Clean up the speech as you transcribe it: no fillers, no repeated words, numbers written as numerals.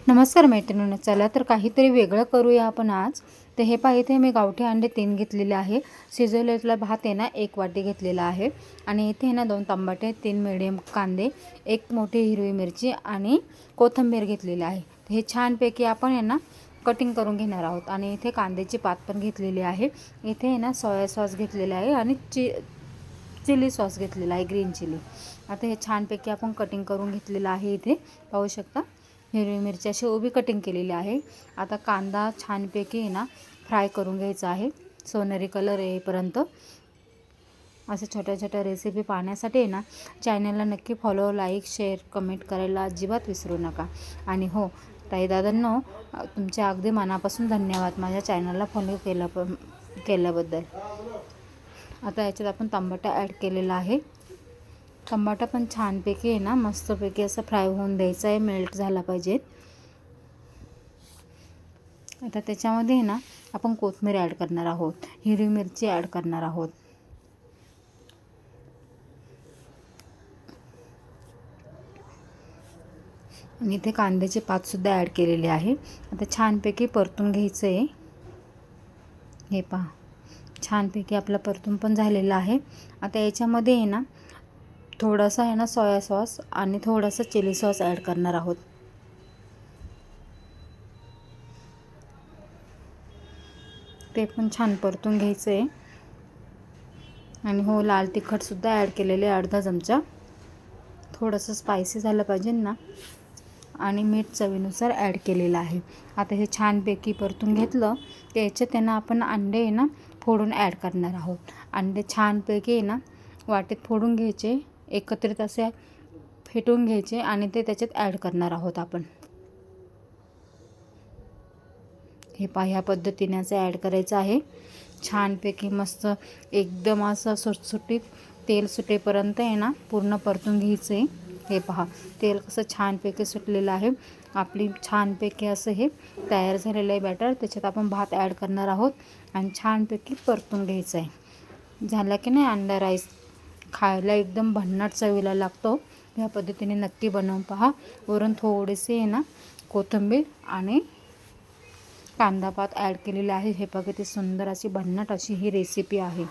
नमस्कार मैत्रिणींनो, चला तर काहीतरी वेगळं करूया आपण आज. तर हे पहा, इथे मी गावठी अंडे 3 घेतलेले आहे. शिजवलेला भात आहे ना 1 वाटी घेतलेला आहे. आणि इथे ना 2 टमाटे, 3 मिडियम कांदे, 1 मोठी हिरवी मिरची आणि कोथिंबीर घेतलेली आहे. तर हे छानपैकी आपण आहे ना कटिंग करून घेणार आहोत. आणि इथे कांद्याची पात पण घेतलेली आहे. इथे आहे ना सोया सॉस घेतलेला आहे आणि चिली सॉस घेतलेला आहे, ग्रीन चिली. आता हे छानपैकी आपण कटिंग करून घेतलेलं आहे. इथे पाहू शकता हिरवी मिरची अशी उभी कटिंग केलेली आहे. आता कांदा छानपैकी आहे ना फ्राय करून घ्यायचा आहे, सोनेरी कलर येईपर्यंत. असे छोट्या छोट्या रेसिपी पाहण्यासाठी आहे ना चॅनलला नक्की फॉलो, लाईक, शेअर, कमेंट करायला अजिबात विसरू नका. आणि हो ताई दादांनो, तुमचे अगदी मनापासून धन्यवाद माझ्या चॅनलला फॉलो केल्याबद्दल. आता याच्यात आपण टमाटा ॲड केलेला आहे. टमाटा पण छानपैकी आहे ना मस्तपैकी असं फ्राय होऊन द्यायचं आहे, मेल्ट झाला पाहिजे. आता त्याच्यामध्ये आहे ना आपण कोथिंबीर ॲड करणार आहोत, हिरवी मिरची ॲड करणार आहोत. आणि इथे कांद्याची पातसुद्धा ॲड केलेली आहे. आता छानपैकी परतून घ्यायचं आहे. हे पहा, छानपैकी आपलं परतून पण झालेलं आहे. आता याच्यामध्ये आहे ना थोडासा आहे ना सोया सॉस आणि थोडासा चिली सॉस ॲड करणार आहोत. ते पण छान परतून घ्यायचं आहे. आणि हो, लाल तिखटसुद्धा ॲड केलेले अर्धा चमचा. थोडंसं स्पायसी झालं पाहिजे ना. आणि मीठ चवीनुसार ॲड केलेलं आहे. आता हे छानपैकी परतून घेतलं की याच्यात त्यांना आपण अंडे आहे ना फोडून ॲड करणार आहोत. अंडे छानपैकी आहे ना वाटीत फोडून घ्यायचे, एकत्रित असे फेटून घ्यायचे आणि ते त्याच्यात ॲड करणार आहोत आपण. हे पहा, ह्या पद्धतीने असं ॲड करायचं आहे. छानपैकी मस्त एकदम असं सुटसुटीत तेल सुटेपर्यंत आहे ना पूर्ण परतून घ्यायचं आहे. हे पहा, तेल कसं छानपैकी सुटलेलं आहे. आपली छानपैकी असं हे तयार झालेलं आहे बॅटर. त्याच्यात आपण भात ॲड करणार आहोत आणि छानपैकी परतून घ्यायचं आहे. झाला की नाही अंडा राईस, खायला एकदम भन्नाट चवीला लागतो. ह्या पद्धतीने नक्की बनवून पहा. वरून थोडेसे आहे ना कोथिंबीर आणि कांदा पात ॲड केलेला आहे. हे बघा, किती सुंदर अशी भन्नाट अशी ही रेसिपी आहे.